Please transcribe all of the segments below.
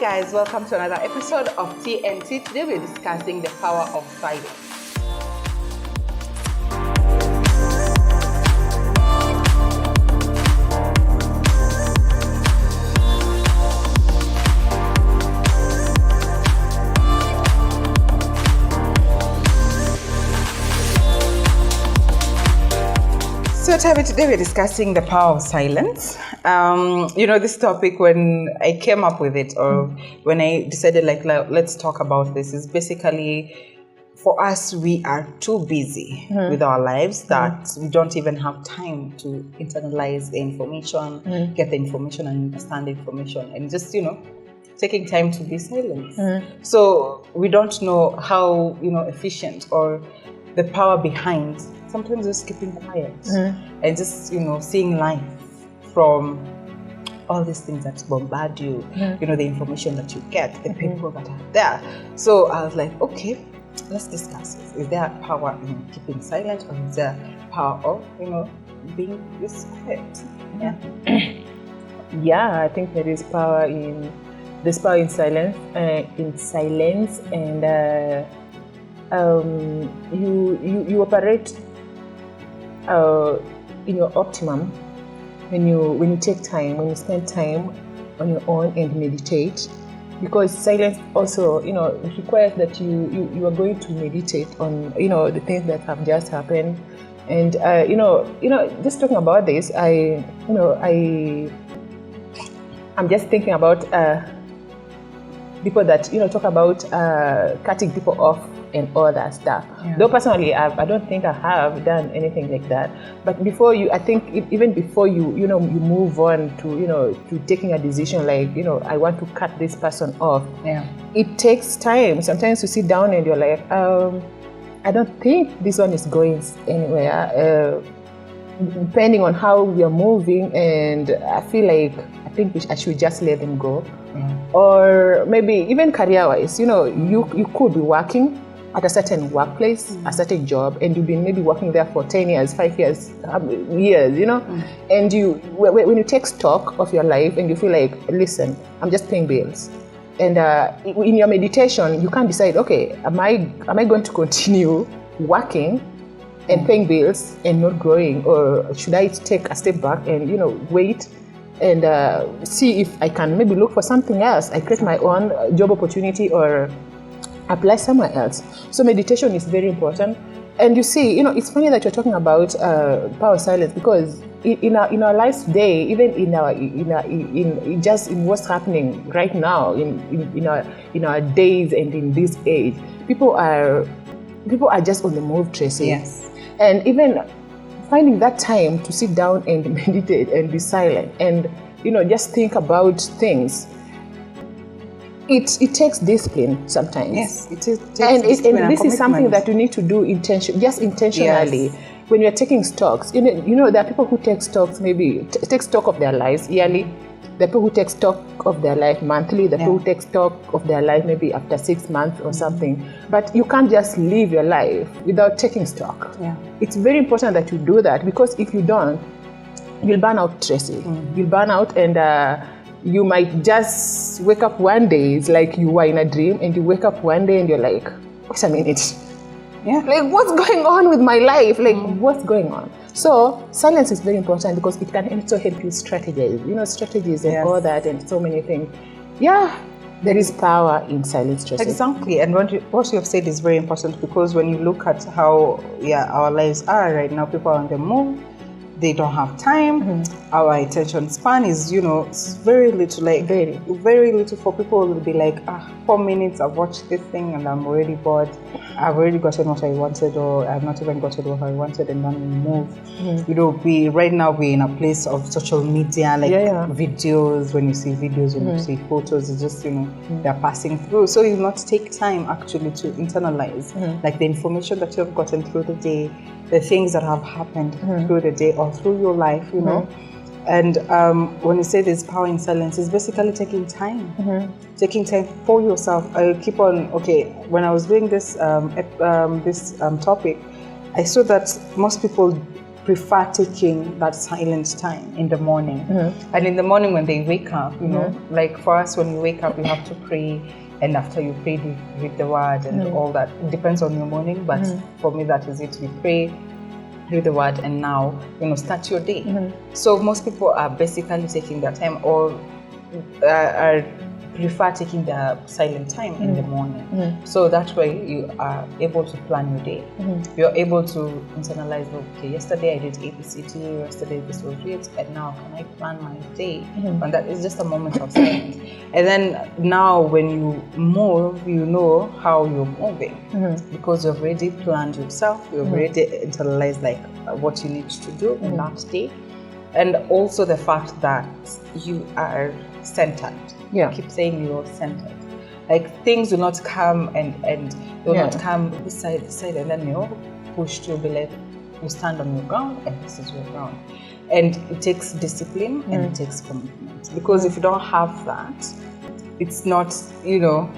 guys, welcome to another episode of TNT. Today we're discussing the power of silence. So Tavi, today we're discussing the power of silence. This topic, when I came up with it, or when I decided let's talk about this, is basically for us, we are too busy with our lives that we don't even have time to internalize the information, get the information and understand the information, and just, taking time to be silent. So we don't know how, efficient or the power behind sometimes just keeping quiet and just, seeing life from all these things that bombard you, the information that you get, the people that are there. So I was like, okay, let's discuss this. Is there power in keeping silent, or is there power of, being this quiet? Yeah, I think there is power in silence, and you operate in your optimum when you take time, when you spend time on your own and meditate, because silence also requires that you are going to meditate on the things that have just happened. And just talking about this, I'm just thinking about people that talk about cutting people off and all that stuff. Though personally, I don't think I have done anything like that. But before you, I think even before you move on to taking a decision like I want to cut this person off. It takes time sometimes to sit down and you're like, I don't think this one is going anywhere. Depending on how we are moving, and I think I should just let them go. Or maybe even career-wise, you could be working at a certain workplace, a certain job, and you've been maybe working there for 10 years, 5 years, and when you take stock of your life and you feel like, listen, I'm just paying bills. And in your meditation, you can decide, okay, am I going to continue working and paying bills and not growing, or should I take a step back and wait and see if I can maybe look for something else? I create my own job opportunity or apply somewhere else. So meditation is very important. And you see, it's funny that you're talking about power of silence, because in our lives today, even in what's happening right now in our days and in this age, people are just on the move, Tracy. Yes. And even finding that time to sit down and meditate and be silent and just think about things. It takes discipline sometimes. Yes, it is. And this is something that you need to do intentionally. Yes. When you're taking stocks, there are people who take stocks, maybe take stock of their lives yearly. There are people who take stock of their life monthly. There are people who take stock of their life maybe after 6 months or something. But you can't just live your life without taking stock. It's very important that you do that, because if you don't, you'll burn out, Tracy. You'll burn out, and you might just wake up one day, it's like you were in a dream, and you wake up one day and you're like, wait a minute. Like, what's going on with my life? Like, what's going on? So silence is very important, because it can also help you strategize, strategies and all that, and so many things. There is power in silence, Tracy. Exactly. And what you have said is very important, because when you look at how our lives are right now, people are on the move. They don't have time. Our attention span is, very little. Like very little. For people will be like, 4 minutes, I've watched this thing and I'm already bored. I've already gotten what I wanted, or I've not even gotten what I wanted, and then we move. We're in a place of social media, videos. When you see videos, when you see photos, it's just, they're passing through. So you not take time actually to internalize, like the information that you've gotten through the day, the things that have happened through the day or through your life, And when you say there's power in silence, it's basically taking time. Taking time for yourself. I keep on, when I was doing this topic, I saw that most people prefer taking that silent time in the morning. And in the morning when they wake up, you know, like for us, when we wake up, we have to pray. And after you pray, you read the word and all that. It depends on your morning, but for me, that is it. You pray, read the word, and now, you know, start your day. So most people are basically taking their time, or are prefer taking the silent time in the morning. So that way you are able to plan your day. You're able to internalize, okay, yesterday I did ABCD, yesterday this was it, and now can I plan my day? And that is just a moment of silence. And then now when you move, you know how you're moving because you've already planned yourself, you've already internalized like what you need to do in that day. And also the fact that you are centered. Yeah. I keep saying you're centered. Like things will not come and will not come this side, and then you're pushed to be like, you stand on your ground and this is your ground. And it takes discipline and it takes commitment. Because if you don't have that, it's not, you know,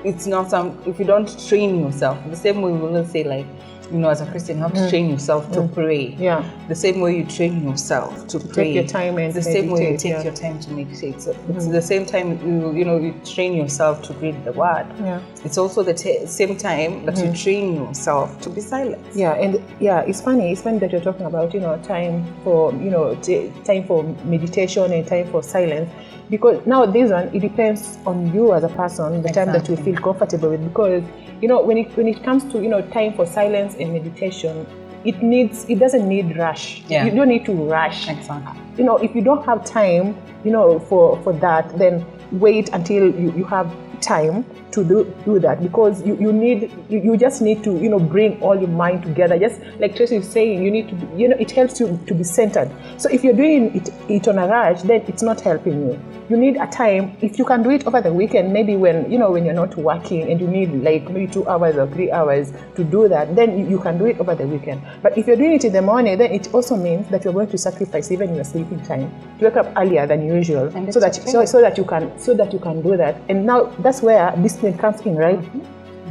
it's not some, if you don't train yourself, the same way we will say like, you know, as a Christian, you have to train yourself to pray. Yeah. The same way you train yourself to pray. Take your time and the same way you take your time to meditate. So it's the same time you train yourself to read the word. Yeah. It's also the same time that you train yourself to be silent. Yeah, and it's funny that you're talking about, you know, time for, you know, time for meditation and time for silence. Because now this one, it depends on you as a person, the time that you feel comfortable with. Because, you know, when it comes to, you know, time for silence and meditation, it doesn't need rush. Yeah. You don't need to rush. Exactly. You know, if you don't have time, you know, for that, then wait until you have time to do that, because you just need to, you know, bring all your mind together. Just like Tracy is saying, you need to, you know, it helps you to be centered. So if you're doing it on a rush, then it's not helping you. You need a time. If you can do it over the weekend, maybe when you're not working and you need like maybe 2 hours or 3 hours to do that, then you can do it over the weekend. But if you're doing it in the morning, then it also means that you're going to sacrifice even your sleeping time to wake up earlier than usual, so that you can do that. And now that's where discipline comes in, right?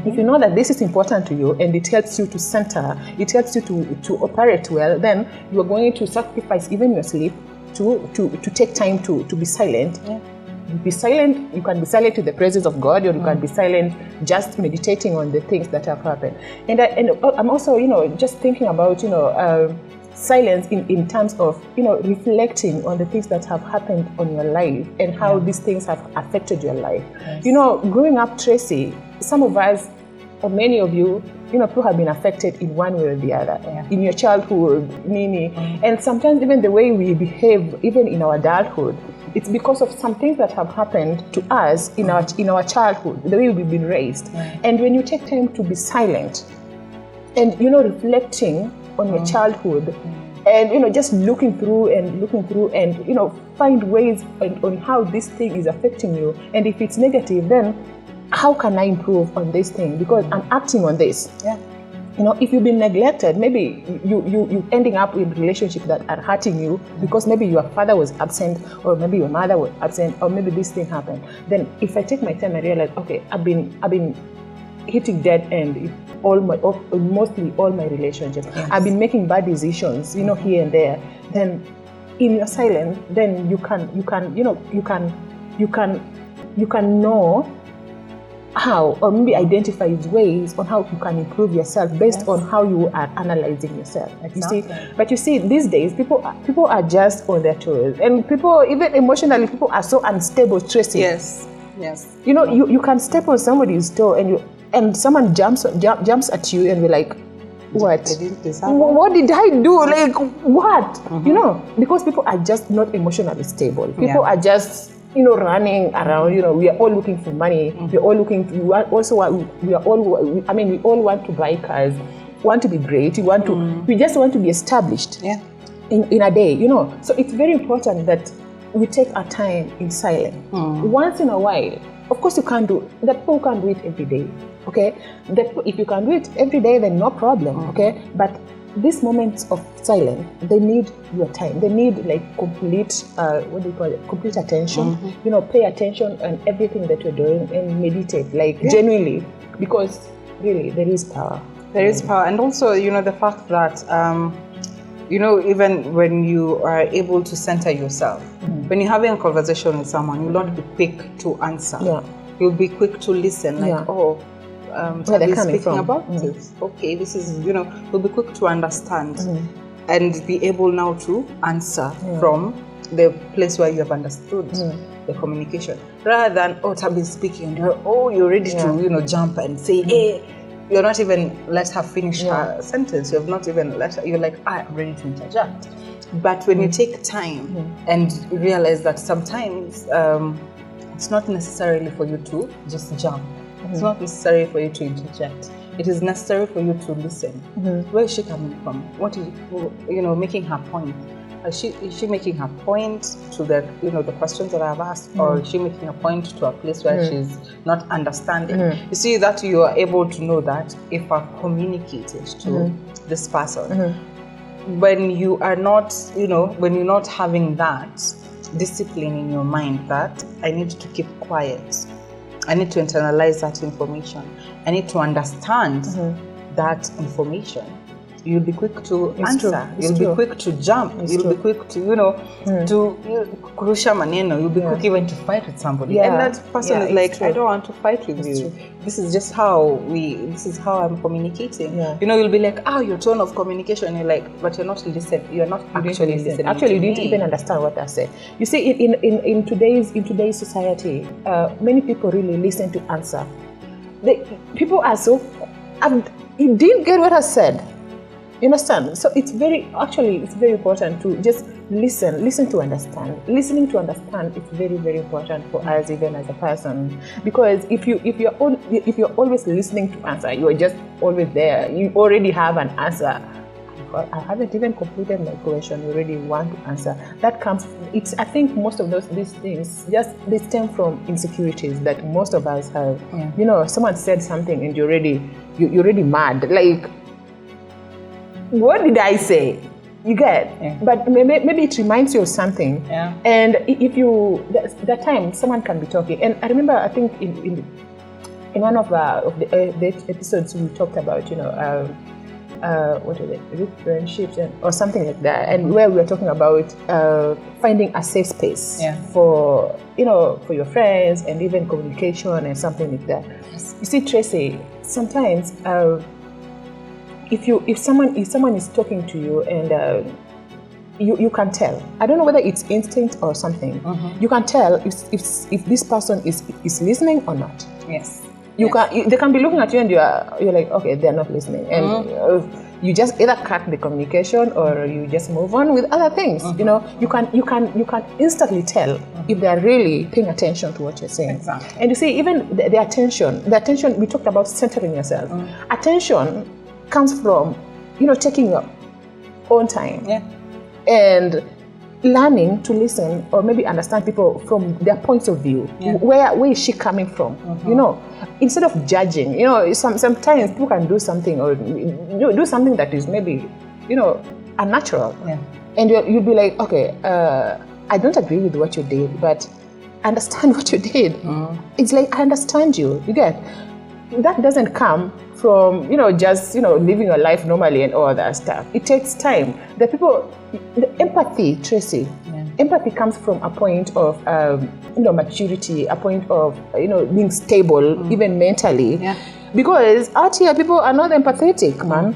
If you know that this is important to you and it helps you to center, it helps you to operate well, then you are going to sacrifice even your sleep to take time to be silent. Yeah. Be silent. You can be silent to the presence of God, or you can be silent just meditating on the things that have happened. And I'm also, you know, just thinking about, you know, silence in terms of, you know, reflecting on the things that have happened on your life and how these things have affected your life. Yes. You know, growing up, Tracy, some of us, or many of you, you know, people have been affected in one way or the other. Yeah. In your childhood, Nini, and sometimes even the way we behave, even in our adulthood, it's because of some things that have happened to us in our childhood, the way we've been raised. And when you take time to be silent and, you know, reflecting on your childhood, and, you know, just looking through and, you know, find ways on how this thing is affecting you. And if it's negative, then how can I improve on this thing? Because I'm acting on this. Yeah. You know, if you've been neglected, maybe you ending up in relationships that are hurting you because maybe your father was absent, or maybe your mother was absent, or maybe this thing happened. Then if I take my time and realize, okay, I've been hitting dead end mostly all my relationships. Yes. I've been making bad decisions, you know, here and there. Then in your silence, then you can know how, or maybe identify ways on how you can improve yourself based on how you are analyzing yourself. Exactly. You see, these days people are just on their toes, and people, even emotionally, people are so unstable, Tracy. Yes. You know, you can step on somebody's toe and someone jumps at you and you're like, what did I do? Like, what? You know, because people are just not emotionally stable. People are just, you know, running around. You know, we are all looking for money. We are all looking. We all want to buy cars, want to be great. We just want to be established. Yeah. In a day, you know. So it's very important that we take our time in silence. Once in a while. Of course, you can't do that. People can't do it every day. Okay, if you can do it every day, then no problem. Okay, but these moments of silence, they need your time. They need like complete, complete attention. You know, pay attention on everything that you're doing and meditate, like genuinely, because really there is power. There is power, and also, you know, the fact that you know, even when you are able to center yourself, when you're having a conversation with someone, you'll not be quick to answer. Yeah. You'll be quick to listen, like, Yeah. oh, Where they're Tabi is coming speaking from. about this. Okay, this is, you know, you'll be quick to understand and be able now to answer from the place where you have understood the communication. Rather than, oh, Tabi is speaking, and you're ready to, you know, jump and say, hey, you're not even let her finish her sentence. You have not even let her, you're like, I'm ready to interject. But when you take time and realize that sometimes it's not necessarily for you to just jump. It's not necessary for you to interject. It is necessary for you to listen. Where is she coming from? What is, you know, making her point? Is she making her point to the, you know, the questions that I've asked, or is she making a point to a place where she's not understanding? You see that you are able to know that if I've communicated to this person, when you are not, you know, when you're not having that discipline in your mind that I need to keep quiet, I need to internalize that information, I need to understand that information, you'll be quick to answer. You'll be quick to jump. You'll be quick to, you know, to kurusha maneno. You'll be quick even to fight with somebody. And that person is like, I don't want to fight with you. This is just how this is how I'm communicating. You know, you'll be like, your tone of communication. You're like, but you're not listening. You're not actually listening. Actually, you didn't even understand what I said. You see, in today's society, many people really listen to answer. People are so, you didn't get what I said. You understand? So it's very important to just listen to understand. Listening to understand is very, very important for us, even as a person. Because if you're always listening to answer, you are just always there. You already have an answer. I haven't even completed my question. You already want to answer. That comes. I think most of these things they stem from insecurities that most of us have. You know, someone said something and you're already mad. Like, what did I say? You get, but maybe it reminds you of something. And if you that time someone can be talking, and I remember I think in one of the episodes we talked about, you know, what is it, friendships or something like that, and where we were talking about finding a safe space for, you know, for your friends and even communication and something like that. You see, Tracy, sometimes. If someone is talking to you and you can tell. I don't know whether it's instinct or something. You can tell if this person is listening or not. Yes. They can be looking at you and you're like, okay, they're not listening, and you just either cut the communication or you just move on with other things. You know, you can instantly tell if they're really paying attention to what you're saying. Exactly. And you see, even the attention we talked about, centering yourself. Attention comes from, you know, taking your own time and learning to listen or maybe understand people from their points of view. Where is she coming from? You know, instead of judging. You know, sometimes people can do something or do something that is maybe, you know, unnatural, and you'll be like, okay, I don't agree with what you did, but understand what you did. It's like, I understand you. You get that doesn't come from, you know, just, you know, living your life normally and all that stuff. It takes time. The empathy, Tracy, empathy comes from a point of, you know, maturity, a point of, you know, being stable, even mentally. Because out here, people are not empathetic, man.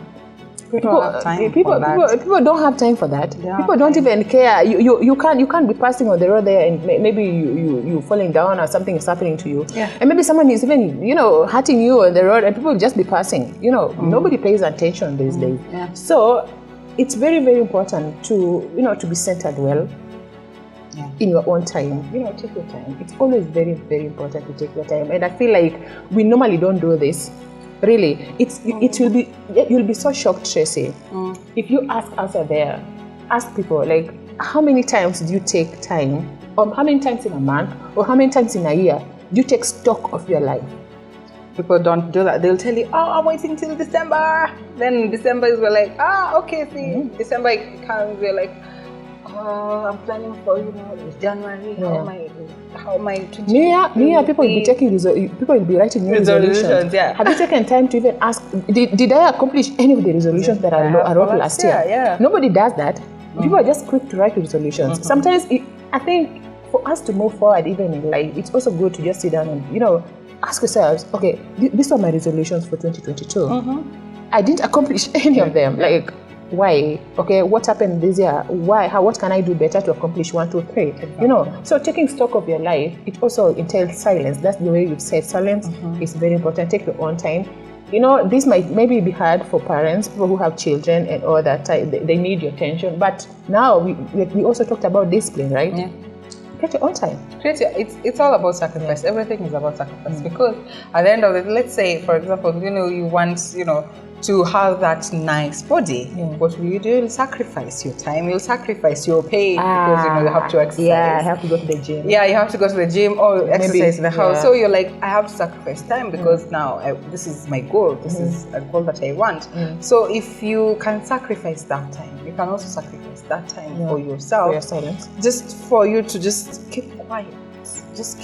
People don't have time for that. People don't even care. You can't be passing on the road there and maybe you falling down or something is happening to you. And maybe someone is even, you know, hurting you on the road and people will just be passing. You know, nobody pays attention these days. So it's very, very important to, you know, to be centered well in your own time. You know, take your time. It's always very, very important to take your time. And I feel like we normally don't do this. Really, you'll be so shocked, Tracy. If you ask people, like, how many times do you take time, or how many times in a month, or how many times in a year do you take stock of your life? People don't do that. They'll tell you, I'm waiting till December. Then December is we're like, okay, see, December comes, we're like, I'm planning for January. How am I? New Year, people will be people will be writing new resolutions. Yeah. Have you taken time to even ask? Did I accomplish any of the resolutions that I wrote last year? Yeah. Nobody does that. People are just quick to write resolutions. Sometimes I think for us to move forward, even in life, it's also good to just sit down and ask yourselves, okay, these are my resolutions for 2022. I didn't accomplish any of them. Like, why? Okay, what happened this year? Why? What can I do better to accomplish 1, 2, 3? Exactly. So taking stock of your life, it also entails silence. That's the way you said silence is very important. Take your own time. This might maybe be hard for parents, people who have children and all that. They need your attention. But now we also talked about discipline, right? Yeah. Get your own time. It's all about sacrifice. Everything is about sacrifice because at the end of it, let's say, for example, you want, to have that nice body. What will you do? You'll sacrifice your time. You'll sacrifice your pay because you have to exercise. Yeah, I have to go to the gym. Yeah, you have to go to the gym or exercise in the house. So you're like, I have to sacrifice time because now this is my goal. This is a goal that I want. So if you can sacrifice that time, you can also sacrifice that time for yourself. For your silence. Just for you to just keep quiet. Just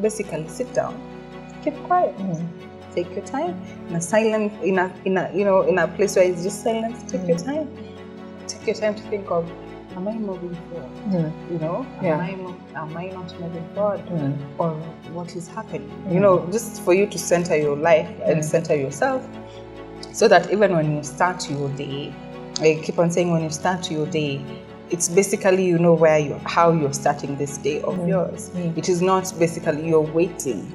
basically sit down, keep quiet. Take your time in a silent, in a place where it's just silence. Take your time. Take your time to think of, am I moving forward? Am I not moving forward? Or what is happening? Just for you to center your life and center yourself, so that even when you start your day, I keep on saying when you start your day, it's basically how you're starting this day of yours. It is not basically you're waiting.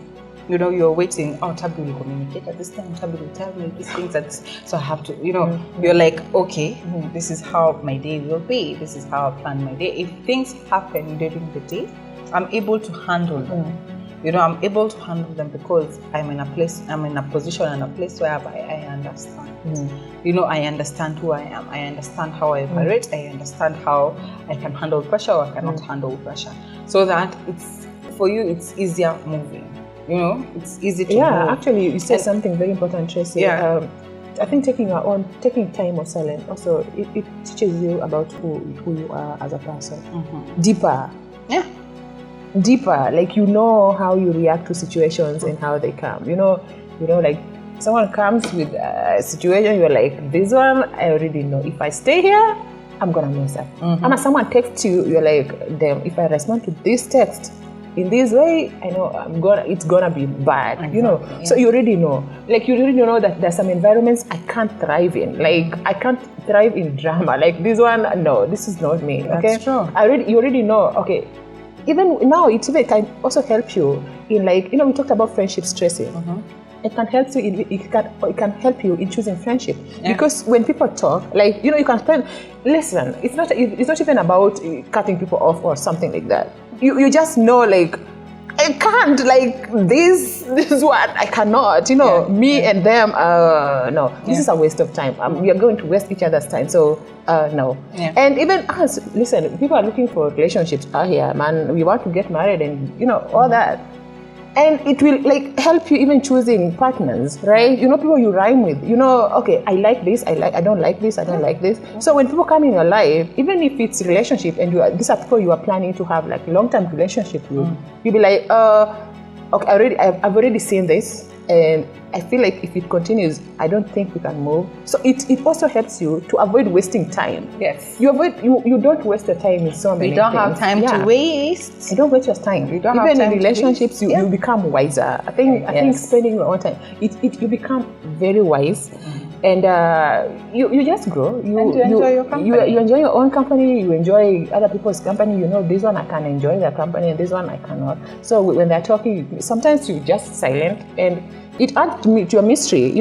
You're waiting. Oh, Tabi will communicate at this time. Tabi will tell me these things. So I have to, you're like, okay, this is how my day will be. This is how I plan my day. If things happen during the day, I'm able to handle them. I'm able to handle them because I'm in a position and a place where I understand. I understand who I am. I understand how I operate. I understand how I can handle pressure or I cannot handle pressure. So that for you, it's easier moving. It's easy to move. Actually, you said something very important, Tracy. Yeah. I think taking time of silence also it teaches you about who you are as a person. Deeper. Yeah. Deeper. Like how you react to situations and how they come. Like someone comes with a situation, you're like, this one I already know. If I stay here, I'm gonna mess up. And as someone texts you, you're like, damn, if I respond to this text in this way, I know it's gonna be bad. Exactly, So you already know. Like you already know that there's some environments I can't thrive in. Like I can't thrive in drama. Like this one, no, this is not me. Okay, that's true. You already know. Okay, even now it can also help you in we talked about friendship stressing. It can help you. It can help you in choosing friendship because when people talk, you can spend. Listen, it's not even about cutting people off or something like that. You just know I can't this one I cannot. Me and them. No, this is a waste of time. We are going to waste each other's time. So no. Yeah. And even us, listen, people are looking for relationships out here, man. We want to get married and all that. And it will help you even choosing partners, right? People you rhyme with. Okay, I like this, I don't like this, I don't like this. So when people come in your life, even if it's relationship and these are people you are planning to have long-term relationship with, you'll be like, okay, I've already seen this, and I feel like if it continues, I don't think we can move. So it also helps you to avoid wasting time. Yes. You don't waste your time in so many things. You don't have time to waste. You don't waste your time. You don't have Even time in relationships, you become wiser. I think spending your own time, you become very wise. And you just grow. You enjoy your company. You enjoy your own company. You enjoy other people's company. This one I can enjoy their company, and this one I cannot. So when they're talking, sometimes you just silent, and it adds to your mystery.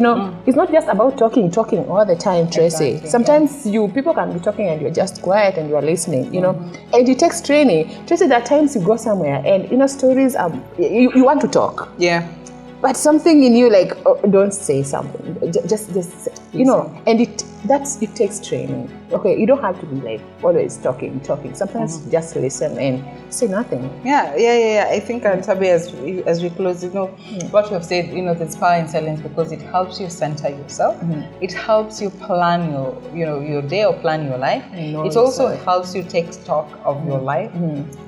It's not just about talking all the time, Tracy. Exactly. Sometimes people can be talking and you're just quiet and you're listening. And it takes training. Tracy, there are times you go somewhere and stories you want to talk. Yeah. But something in you don't say something. Just you know, and it takes training. Okay, you don't have to be like always talking. Sometimes just listen and say nothing. Yeah. I think, Tabi, as we close, you know, what you have said, you know, there's power in silence because it helps you center yourself. It helps you plan your day or plan your life. It also helps you take stock of your life.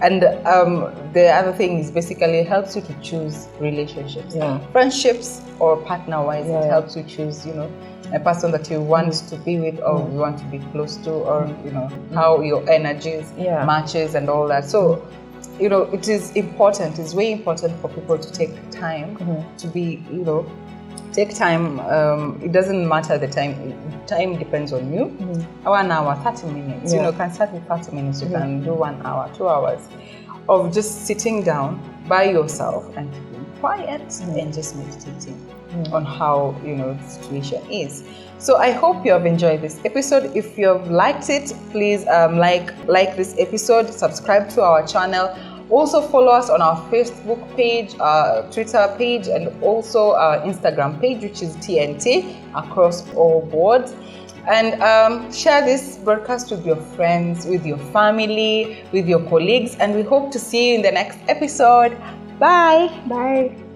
And the other thing is basically it helps you to choose relationships, friendships or partner-wise. It helps you choose, you know, a person that you want to be with or you want to be close to, or you know how your energies matches and all that. So you know, it is important. It's very important for people to take time to be, you know, take time. It doesn't matter the time. Time depends on you. 1 hour, 30 minutes. You know, can start with 30 minutes. You can do 1 hour, 2 hours of just sitting down by yourself and keeping quiet and just meditating on how, you know, the situation is. So I hope you have enjoyed this episode. If you have liked it, please like this episode, subscribe to our channel. Also follow us on our Facebook page, Twitter page, and also our Instagram page, which is TNT across all boards. And share this broadcast with your friends, with your family, with your colleagues, and we hope to see you in the next episode. Bye. Bye.